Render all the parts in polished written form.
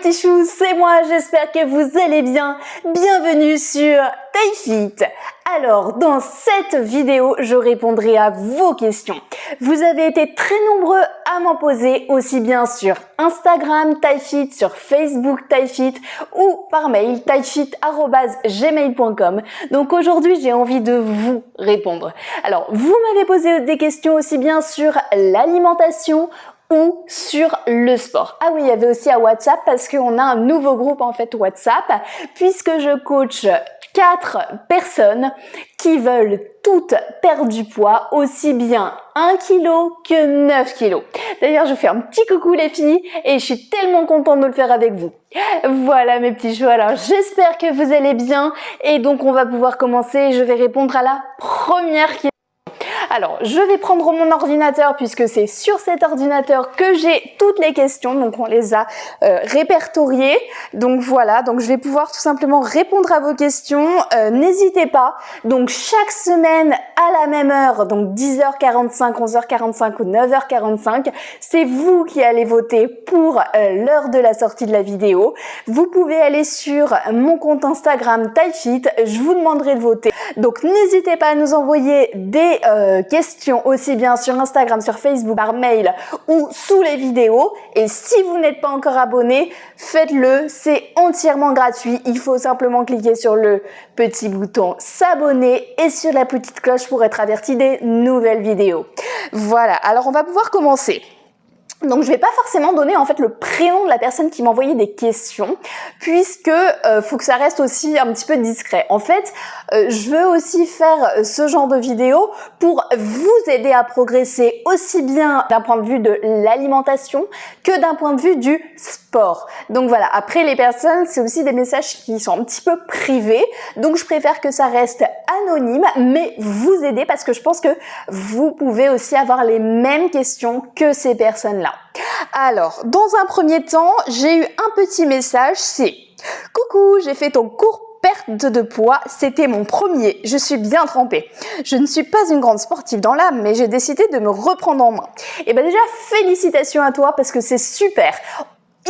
petits choux, c'est moi, j'espère que vous allez bien. Bienvenue sur TaiFit. Alors, dans cette vidéo, je répondrai à vos questions. Vous avez été très nombreux à m'en poser, aussi bien sur Instagram TaiFit, sur Facebook TaiFit ou par mail taifit@gmail.com. Donc aujourd'hui, j'ai envie de vous répondre. Alors, vous m'avez posé des questions aussi bien sur l'alimentation ou sur le sport. Ah oui, il y avait aussi à WhatsApp parce qu'on a un nouveau groupe en fait WhatsApp puisque je coach 4 personnes qui veulent toutes perdre du poids, aussi bien 1 kg que 9 kg. D'ailleurs, je fais un petit coucou les filles et je suis tellement contente de le faire avec vous. Voilà mes petits choux, alors j'espère que vous allez bien et donc on va pouvoir commencer. Je vais répondre à la première question. Alors, je vais prendre mon ordinateur puisque c'est sur cet ordinateur que j'ai toutes les questions. Donc, on les a répertoriées. Donc, voilà. Donc, je vais pouvoir tout simplement répondre à vos questions. N'hésitez pas. Donc, chaque semaine à la même heure, donc 10h45, 11h45 ou 9h45, c'est vous qui allez voter pour l'heure de la sortie de la vidéo. Vous pouvez aller sur mon compte Instagram TaiFit. Je vous demanderai de voter. Donc, n'hésitez pas à nous envoyer des questions aussi bien sur Instagram, sur Facebook, par mail ou sous les vidéos. Et si vous n'êtes pas encore abonné, faites-le, c'est entièrement gratuit. Il faut simplement cliquer sur le petit bouton s'abonner et sur la petite cloche pour être averti des nouvelles vidéos. Voilà, alors on va pouvoir commencer. Donc je vais pas forcément donner en fait le prénom de la personne qui m'a envoyé des questions puisque faut que ça reste aussi un petit peu discret. En fait, je veux aussi faire ce genre de vidéo pour vous aider à progresser aussi bien d'un point de vue de l'alimentation que d'un point de vue du sport. Donc voilà, après les personnes, c'est aussi des messages qui sont un petit peu privés. Donc je préfère que ça reste anonyme mais vous aider parce que je pense que vous pouvez aussi avoir les mêmes questions que ces personnes-là. Alors, dans un premier temps, j'ai eu un petit message, c'est « Coucou, j'ai fait ton cours perte de poids, c'était mon premier, je suis bien trempée. Je ne suis pas une grande sportive dans l'âme, mais j'ai décidé de me reprendre en main. » Et bien déjà, félicitations à toi parce que c'est super.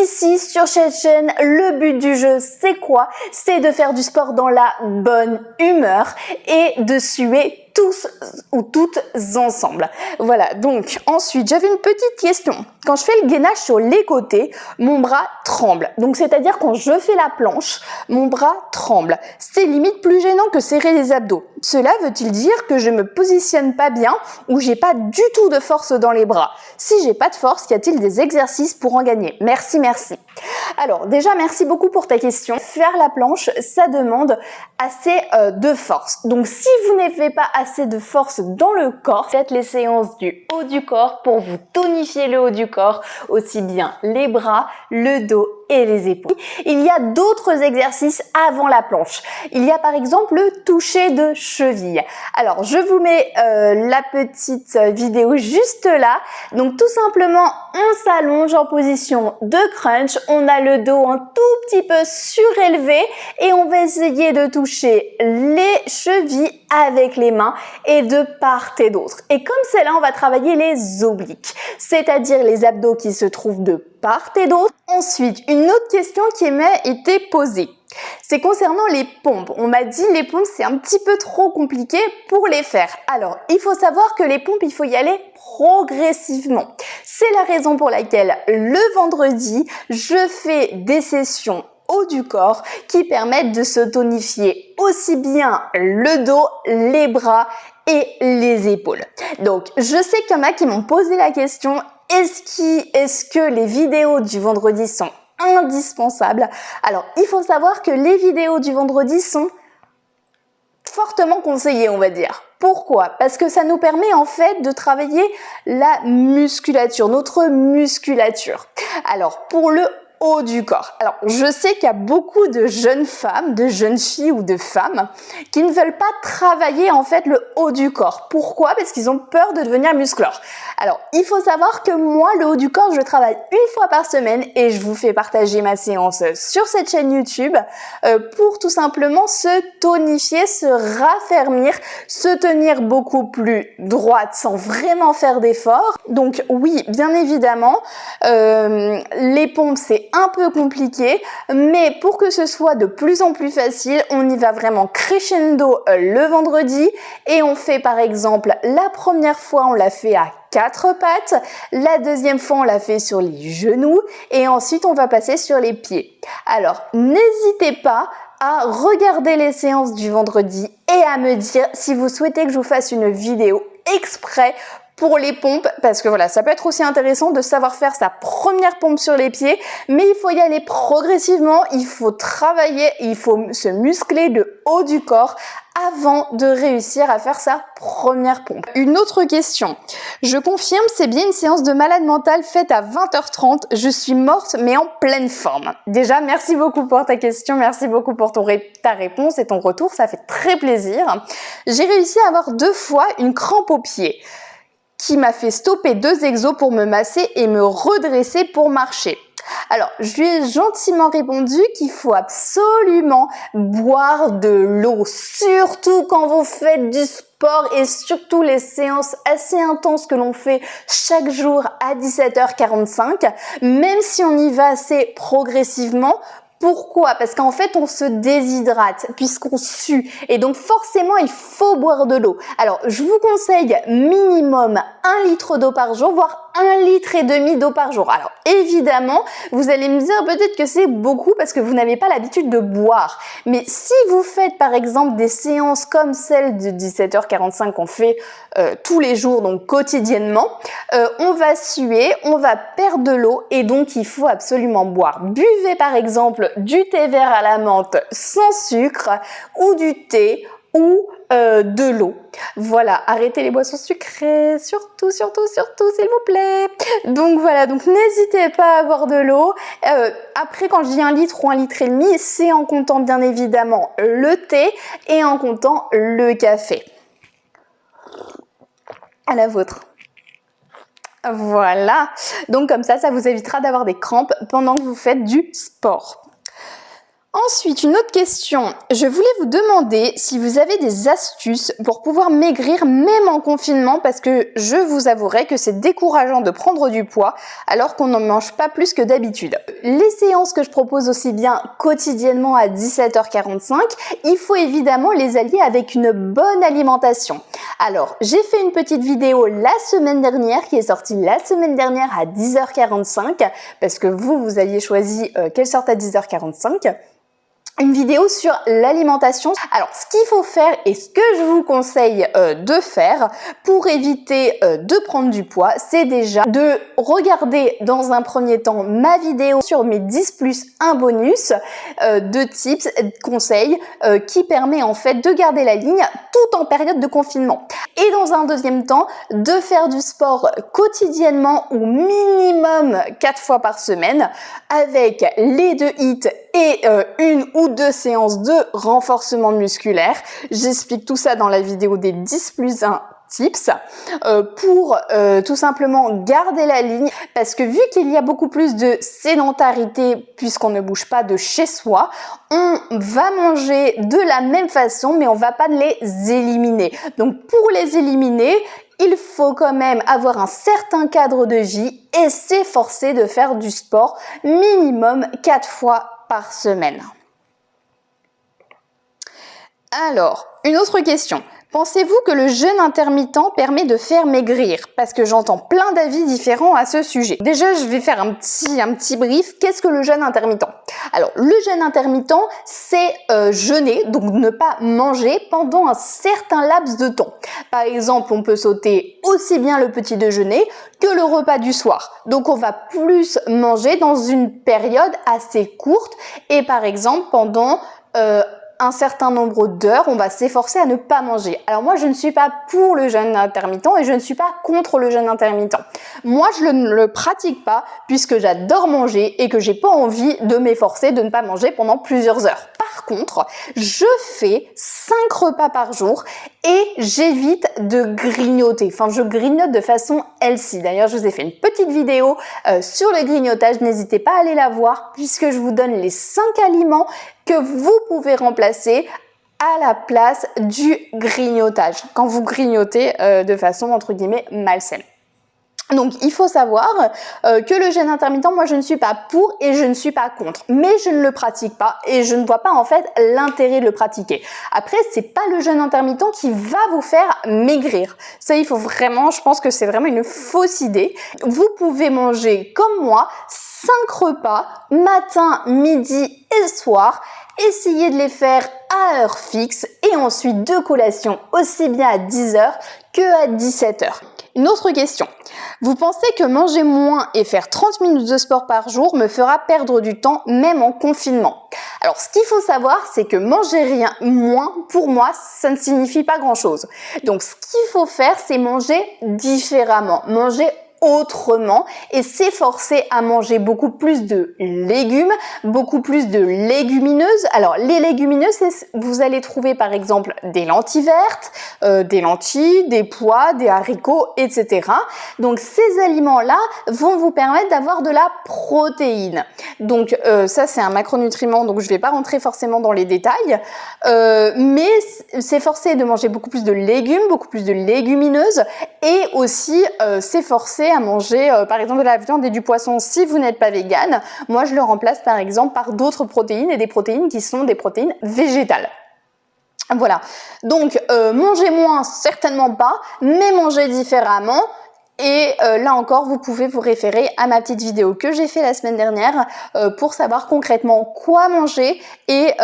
Ici, sur cette chaîne, le but du jeu, c'est quoi? C'est de faire du sport dans la bonne humeur et de suer tous ou toutes ensemble. Voilà, donc ensuite, j'avais une petite question. Quand je fais le gainage sur les côtés, mon bras tremble. Donc, c'est-à-dire quand je fais la planche, mon bras tremble. C'est limite plus gênant que serrer les abdos. Cela veut-il dire que je me positionne pas bien ou j'ai pas du tout de force dans les bras? Si j'ai pas de force, y a-t-il des exercices pour en gagner? Merci, merci. Alors, déjà, merci beaucoup pour ta question. Faire la planche, ça demande assez de force. Donc, si vous n'avez pas assez de force dans le corps, faites les séances du haut du corps pour vous tonifier le haut du corps, aussi bien les bras, le dos et les épaules. Il y a d'autres exercices avant la planche. Il y a par exemple le toucher de cheville. Alors, je vous mets la petite vidéo juste là. Donc, tout simplement, on s'allonge en position de crunch. On a le dos un tout petit peu surélevé et on va essayer de toucher les chevilles avec les mains et de part et d'autre. Et comme c'est là, on va travailler les obliques, c'est-à-dire les abdos qui se trouvent de part et d'autre. Ensuite, une autre question qui m'a été posée, c'est concernant les pompes. On m'a dit les pompes, c'est un petit peu trop compliqué pour les faire. Alors, il faut savoir que les pompes, il faut y aller progressivement. C'est la raison pour laquelle le vendredi, je fais des sessions haut du corps qui permettent de se tonifier aussi bien le dos, les bras et les épaules. Donc, je sais qu'il y en a qui m'ont posé la question, est-ce que les vidéos du vendredi sont indispensables? Alors, il faut savoir que les vidéos du vendredi sont fortement conseillées, on va dire. Pourquoi? Parce que ça nous permet en fait de travailler la musculature, notre musculature. Alors, pour le haut du corps. Alors, je sais qu'il y a beaucoup de jeunes femmes, de jeunes filles ou de femmes qui ne veulent pas travailler en fait le haut du corps. Pourquoi? Parce qu'ils ont peur de devenir musclores. Alors, il faut savoir que moi, le haut du corps, je le travaille une fois par semaine et je vous fais partager ma séance sur cette chaîne YouTube pour tout simplement se tonifier, se raffermir, se tenir beaucoup plus droite sans vraiment faire d'efforts. Donc oui, bien évidemment, les pompes, c'est un peu compliqué, mais pour que ce soit de plus en plus facile, on y va vraiment crescendo le vendredi et on fait par exemple la première fois on l'a fait à 4 pattes, la deuxième fois on l'a fait sur les genoux et ensuite on va passer sur les pieds. Alors n'hésitez pas à regarder les séances du vendredi et à me dire si vous souhaitez que je vous fasse une vidéo exprès pour les pompes, parce que voilà, ça peut être aussi intéressant de savoir faire sa première pompe sur les pieds, mais il faut y aller progressivement, il faut travailler, il faut se muscler le haut du corps avant de réussir à faire sa première pompe. Une autre question. Je confirme, c'est bien une séance de malade mental faite à 20h30. Je suis morte mais en pleine forme. Déjà, merci beaucoup pour ta question, merci beaucoup pour ta réponse et ton retour, ça fait très plaisir. J'ai réussi à avoir 2 fois une crampe au pied qui m'a fait stopper 2 exos pour me masser et me redresser pour marcher. Alors, je lui ai gentiment répondu qu'il faut absolument boire de l'eau, surtout quand vous faites du sport et surtout les séances assez intenses que l'on fait chaque jour à 17h45, même si on y va assez progressivement. Pourquoi? Parce qu'en fait, on se déshydrate puisqu'on sue et donc forcément, il faut boire de l'eau. Alors, je vous conseille minimum 1 litre d'eau par jour, voire 1,5 litre d'eau par jour. Alors, évidemment, vous allez me dire peut-être que c'est beaucoup parce que vous n'avez pas l'habitude de boire. Mais si vous faites par exemple des séances comme celle de 17h45 qu'on fait tous les jours, donc quotidiennement, on va suer, on va perdre de l'eau et donc il faut absolument boire. Buvez par exemple du thé vert à la menthe sans sucre ou du thé ou de l'eau. Voilà, arrêtez les boissons sucrées, surtout, surtout, surtout, s'il vous plaît. Donc voilà, donc n'hésitez pas à boire de l'eau. Après, quand je dis 1 litre ou 1,5 litre, c'est en comptant bien évidemment le thé et en comptant le café. À la vôtre. Voilà, donc comme ça vous évitera d'avoir des crampes pendant que vous faites du sport. Ensuite, une autre question. Je voulais vous demander si vous avez des astuces pour pouvoir maigrir même en confinement parce que je vous avouerai que c'est décourageant de prendre du poids alors qu'on n'en mange pas plus que d'habitude. Les séances que je propose aussi bien quotidiennement à 17h45, il faut évidemment les allier avec une bonne alimentation. Alors, j'ai fait une petite vidéo la semaine dernière qui est sortie la semaine dernière à 10h45 parce que vous aviez choisi qu'elle sorte à 10h45. Une vidéo sur l'alimentation. Alors, ce qu'il faut faire et ce que je vous conseille de faire pour éviter de prendre du poids, c'est déjà de regarder dans un premier temps ma vidéo sur mes 10 plus 1 bonus de tips, conseils qui permet en fait de garder la ligne tout en période de confinement. Et dans un deuxième temps, de faire du sport quotidiennement ou minimum 4 fois par semaine avec les 2 hits et 1 ou 2 séances de renforcement musculaire. J'explique tout ça dans la vidéo des 10 plus 1 tips pour tout simplement garder la ligne parce que vu qu'il y a beaucoup plus de sédentarité puisqu'on ne bouge pas de chez soi, on va manger de la même façon mais on va pas les éliminer. Donc pour les éliminer, il faut quand même avoir un certain cadre de vie et s'efforcer de faire du sport minimum 4 fois par semaine. Alors, une autre question. Pensez-vous que le jeûne intermittent permet de faire maigrir? Parce que j'entends plein d'avis différents à ce sujet. Déjà, je vais faire un petit brief. Qu'est-ce que le jeûne intermittent? Alors, le jeûne intermittent, c'est jeûner, donc ne pas manger pendant un certain laps de temps. Par exemple, on peut sauter aussi bien le petit déjeuner que le repas du soir. Donc, on va plus manger dans une période assez courte et par exemple, pendant un certain nombre d'heures, on va s'efforcer à ne pas manger. Alors moi, je ne suis pas pour le jeûne intermittent et je ne suis pas contre le jeûne intermittent. Moi, je ne le pratique pas puisque j'adore manger et que j'ai pas envie de m'efforcer de ne pas manger pendant plusieurs heures. Par contre, je fais 5 repas par jour et j'évite de grignoter. Enfin, je grignote de façon healthy. D'ailleurs, je vous ai fait une petite vidéo sur le grignotage. N'hésitez pas à aller la voir puisque je vous donne les 5 aliments que vous pouvez remplacer à la place du grignotage quand vous grignotez de façon entre guillemets malsaine. Donc il faut savoir que le jeûne intermittent, moi je ne suis pas pour et je ne suis pas contre, mais je ne le pratique pas et je ne vois pas en fait l'intérêt de le pratiquer. Après, c'est pas le jeûne intermittent qui va vous faire maigrir. Ça, il faut vraiment, je pense que c'est vraiment une fausse idée. Vous pouvez manger comme moi 5 repas, matin, midi et soir. Essayez de les faire à heure fixe et ensuite 2 collations aussi bien à 10h que à 17h. Une autre question. Vous pensez que manger moins et faire 30 minutes de sport par jour me fera perdre du temps même en confinement? Alors ce qu'il faut savoir, c'est que manger rien moins, pour moi, ça ne signifie pas grand-chose. Donc ce qu'il faut faire, c'est manger différemment, manger autrement et s'efforcer à manger beaucoup plus de légumes, beaucoup plus de légumineuses. Alors les légumineuses, vous allez trouver par exemple des lentilles vertes, des lentilles, des pois, des haricots, etc. Donc ces aliments-là vont vous permettre d'avoir de la protéine. Donc ça c'est un macronutriment, donc je ne vais pas rentrer forcément dans les détails, mais s'efforcer de manger beaucoup plus de légumes, beaucoup plus de légumineuses et aussi s'efforcer à manger par exemple de la viande et du poisson si vous n'êtes pas végane. Moi je le remplace par exemple par d'autres protéines et des protéines qui sont des protéines végétales. Voilà, donc manger moins certainement pas, mais manger différemment. Et là encore, vous pouvez vous référer à ma petite vidéo que j'ai fait la semaine dernière pour savoir concrètement quoi manger et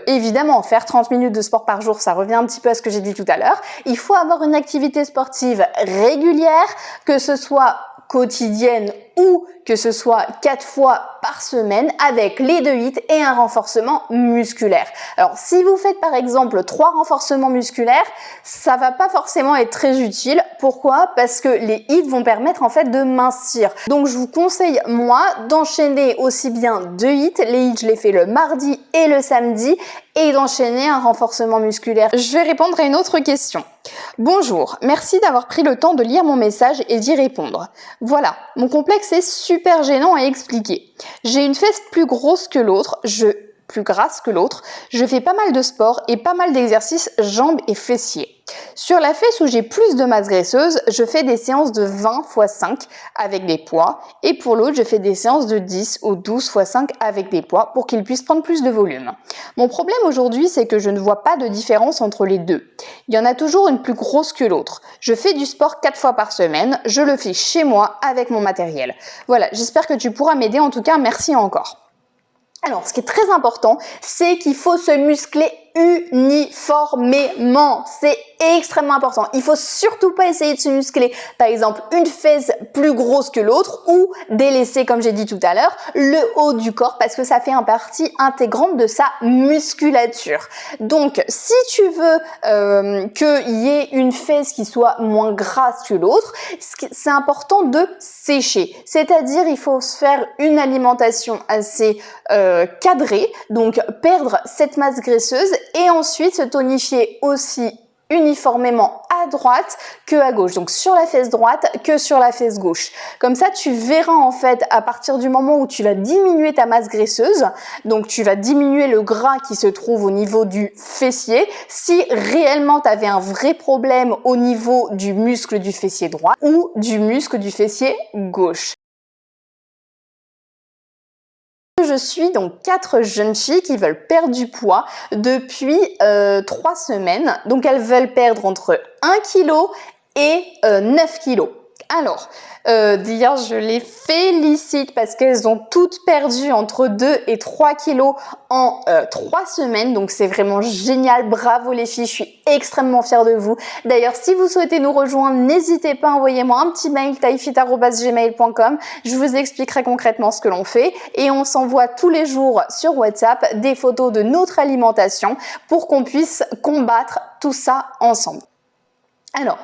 évidemment faire 30 minutes de sport par jour, ça revient un petit peu à ce que j'ai dit tout à l'heure. Il faut avoir une activité sportive régulière, que ce soit quotidienne ou que ce soit 4 fois par semaine avec les 2 HIIT et un renforcement musculaire. Alors si vous faites par exemple 3 renforcements musculaires, ça va pas forcément être très utile. Pourquoi? Parce que les HIIT vont permettre en fait de mincir. Donc je vous conseille moi d'enchaîner aussi bien 2 HIIT, les HIIT je les fais le mardi et le samedi, et d'enchaîner un renforcement musculaire. Je vais répondre à une autre question. Bonjour, merci d'avoir pris le temps de lire mon message et d'y répondre. Voilà, mon complexe est super gênant à expliquer. J'ai une fesse plus grosse que l'autre, plus grasse que l'autre, je fais pas mal de sport et pas mal d'exercices jambes et fessiers. Sur la fesse où j'ai plus de masse graisseuse, je fais des séances de 20 x 5 avec des poids et pour l'autre, je fais des séances de 10 ou 12 x 5 avec des poids pour qu'il puisse prendre plus de volume. Mon problème aujourd'hui, c'est que je ne vois pas de différence entre les deux. Il y en a toujours une plus grosse que l'autre. Je fais du sport 4 fois par semaine, je le fais chez moi avec mon matériel. Voilà, j'espère que tu pourras m'aider, en tout cas, merci encore. Alors, ce qui est très important, c'est qu'il faut se muscler uniformément. C'est extrêmement important. Il faut surtout pas essayer de se muscler, par exemple, une fesse plus grosse que l'autre ou délaisser, comme j'ai dit tout à l'heure, le haut du corps parce que ça fait une partie intégrante de sa musculature. Donc, si tu veux qu'il y ait une fesse qui soit moins grasse que l'autre, c'est important de sécher. C'est-à-dire, il faut se faire une alimentation assez cadrée, donc perdre cette masse graisseuse et ensuite se tonifier aussi uniformément à droite que à gauche, donc sur la fesse droite que sur la fesse gauche. Comme ça, tu verras en fait à partir du moment où tu vas diminuer ta masse graisseuse, donc tu vas diminuer le gras qui se trouve au niveau du fessier, si réellement tu avais un vrai problème au niveau du muscle du fessier droit ou du muscle du fessier gauche. Je suis donc 4 jeunes filles qui veulent perdre du poids depuis 3 semaines. Donc elles veulent perdre entre 1 kg et 9 kg. Alors, d'ailleurs, je les félicite parce qu'elles ont toutes perdu entre 2 et 3 kilos en 3 semaines. Donc, c'est vraiment génial. Bravo les filles, je suis extrêmement fière de vous. D'ailleurs, si vous souhaitez nous rejoindre, n'hésitez pas, envoyez-moi un petit mail, taillefit@gmail.com. Je vous expliquerai concrètement ce que l'on fait. Et on s'envoie tous les jours sur WhatsApp des photos de notre alimentation pour qu'on puisse combattre tout ça ensemble. Alors,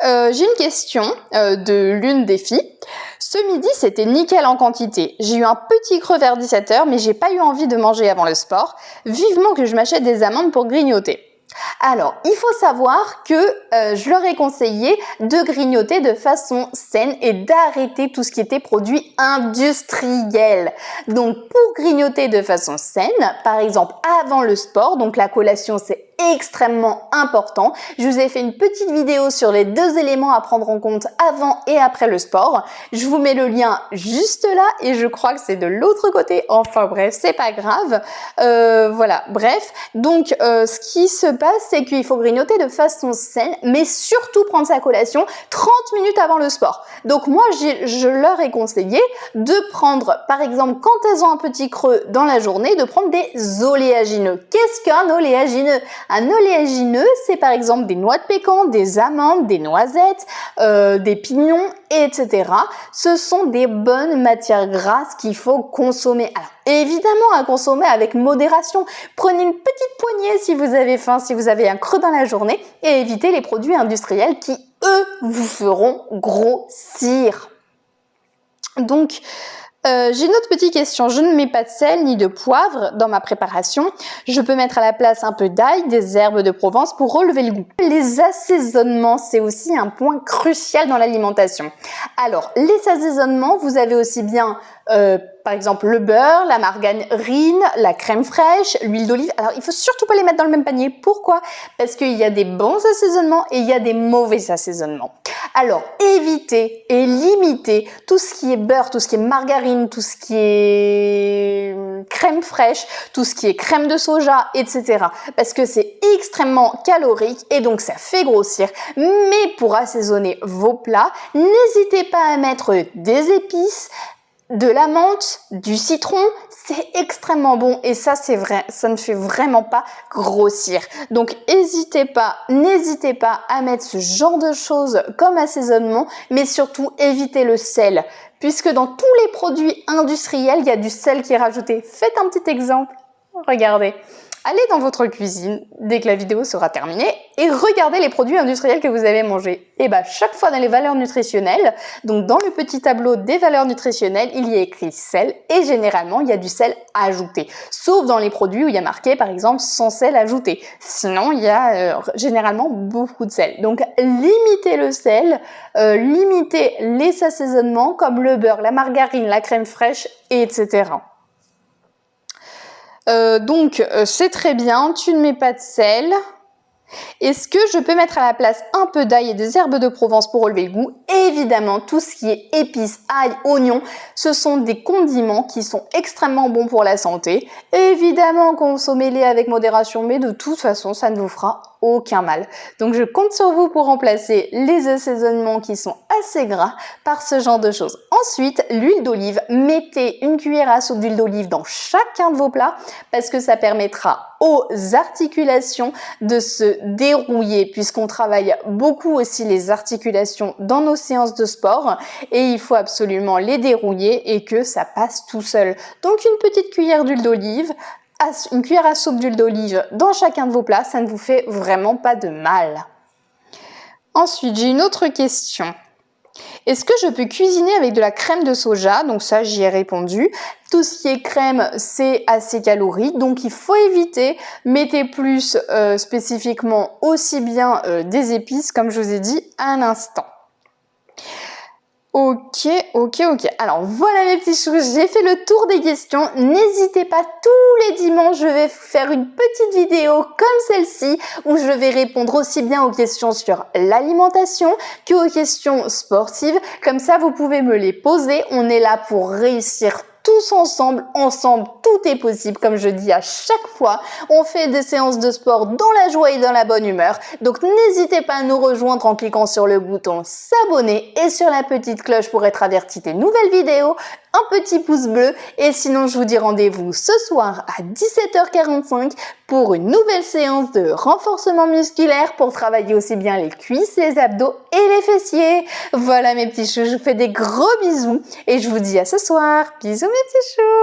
j'ai une question de l'une des filles. Ce midi, c'était nickel en quantité. J'ai eu un petit creux vers 17h, mais j'ai pas eu envie de manger avant le sport. Vivement que je m'achète des amandes pour grignoter. Alors, il faut savoir que je leur ai conseillé de grignoter de façon saine et d'arrêter tout ce qui était produit industriel. Donc, pour grignoter de façon saine, par exemple avant le sport, donc la collation c'est extrêmement important. Je vous ai fait une petite vidéo sur les 2 éléments à prendre en compte avant et après le sport. Je vous mets le lien juste là et je crois que c'est de l'autre côté. Enfin bref, c'est pas grave. Voilà, bref. Donc ce qui se passe, c'est qu'il faut grignoter de façon saine, mais surtout prendre sa collation 30 minutes avant le sport. Donc moi, je leur ai conseillé de prendre, par exemple, quand elles ont un petit creux dans la journée, de prendre des oléagineux. Qu'est-ce qu'un oléagineux? Un oléagineux, c'est par exemple des noix de pécan, des amandes, des noisettes, des pignons, etc. Ce sont des bonnes matières grasses qu'il faut consommer. Alors, évidemment, à consommer avec modération. Prenez une petite poignée si vous avez faim, si vous avez un creux dans la journée, et évitez les produits industriels qui, eux, vous feront grossir. Donc, j'ai une autre petite question. Je ne mets pas de sel ni de poivre dans ma préparation. Je peux mettre à la place un peu d'ail, des herbes de Provence pour relever le goût. Les assaisonnements, c'est aussi un point crucial dans l'alimentation. Alors, les assaisonnements, vous avez aussi bien par exemple le beurre, la margarine, la crème fraîche, l'huile d'olive. Alors il faut surtout pas les mettre dans le même panier. Pourquoi? Parce qu'il y a des bons assaisonnements et il y a des mauvais assaisonnements. Alors évitez et limitez tout ce qui est beurre, tout ce qui est margarine, tout ce qui est crème fraîche, tout ce qui est crème de soja, etc. Parce que c'est extrêmement calorique et donc ça fait grossir. Mais pour assaisonner vos plats, n'hésitez pas à mettre des épices, de la menthe, du citron, c'est extrêmement bon et ça c'est vrai, ça ne fait vraiment pas grossir. Donc n'hésitez pas à mettre ce genre de choses comme assaisonnement, mais surtout évitez le sel, puisque dans tous les produits industriels, il y a du sel qui est rajouté. Faites un petit exemple, regardez. Allez dans votre cuisine dès que la vidéo sera terminée et regardez les produits industriels que vous avez mangés. Et bah chaque fois dans les valeurs nutritionnelles, donc dans le petit tableau des valeurs nutritionnelles, il y a écrit sel et généralement il y a du sel ajouté. Sauf dans les produits où il y a marqué par exemple sans sel ajouté. Sinon il y a généralement beaucoup de sel. Donc limitez le sel, limitez les assaisonnements comme le beurre, la margarine, la crème fraîche, etc. Donc c'est très bien, tu ne mets pas de sel. Est-ce que je peux mettre à la place un peu d'ail et des herbes de Provence pour relever le goût? Évidemment, tout ce qui est épices, ail, oignons, ce sont des condiments qui sont extrêmement bons pour la santé. Évidemment, consommez-les avec modération, mais de toute façon, ça ne vous fera aucun mal. Donc je compte sur vous pour remplacer les assaisonnements qui sont assez gras par ce genre de choses. Ensuite, l'huile d'olive. Mettez une cuillère à soupe d'huile d'olive dans chacun de vos plats parce que ça permettra aux articulations de se dérouiller puisqu'on travaille beaucoup aussi les articulations dans nos séances de sport et il faut absolument les dérouiller et que ça passe tout seul. Donc une petite cuillère d'huile d'olive, une cuillère à soupe d'huile d'olive dans chacun de vos plats, ça ne vous fait vraiment pas de mal. Ensuite, j'ai une autre question. Est-ce que je peux cuisiner avec de la crème de soja? Donc ça, j'y ai répondu. Tout ce qui est crème, c'est assez calorique, donc il faut éviter. Mettez plus spécifiquement aussi bien des épices, comme je vous ai dit à l'instant. Ok. Alors voilà mes petits choux, j'ai fait le tour des questions. N'hésitez pas, tous les dimanches, je vais faire une petite vidéo comme celle-ci où je vais répondre aussi bien aux questions sur l'alimentation qu'aux questions sportives. Comme ça, vous pouvez me les poser. On est là pour réussir tous ensemble, tout est possible, comme je dis à chaque fois. On fait des séances de sport dans la joie et dans la bonne humeur. Donc n'hésitez pas à nous rejoindre en cliquant sur le bouton s'abonner et sur la petite cloche pour être averti des nouvelles vidéos. Un petit pouce bleu et sinon je vous dis rendez-vous ce soir à 17h45 pour une nouvelle séance de renforcement musculaire pour travailler aussi bien les cuisses, les abdos et les fessiers. Voilà mes petits choux, je vous fais des gros bisous et je vous dis à ce soir. Bisous mes petits choux.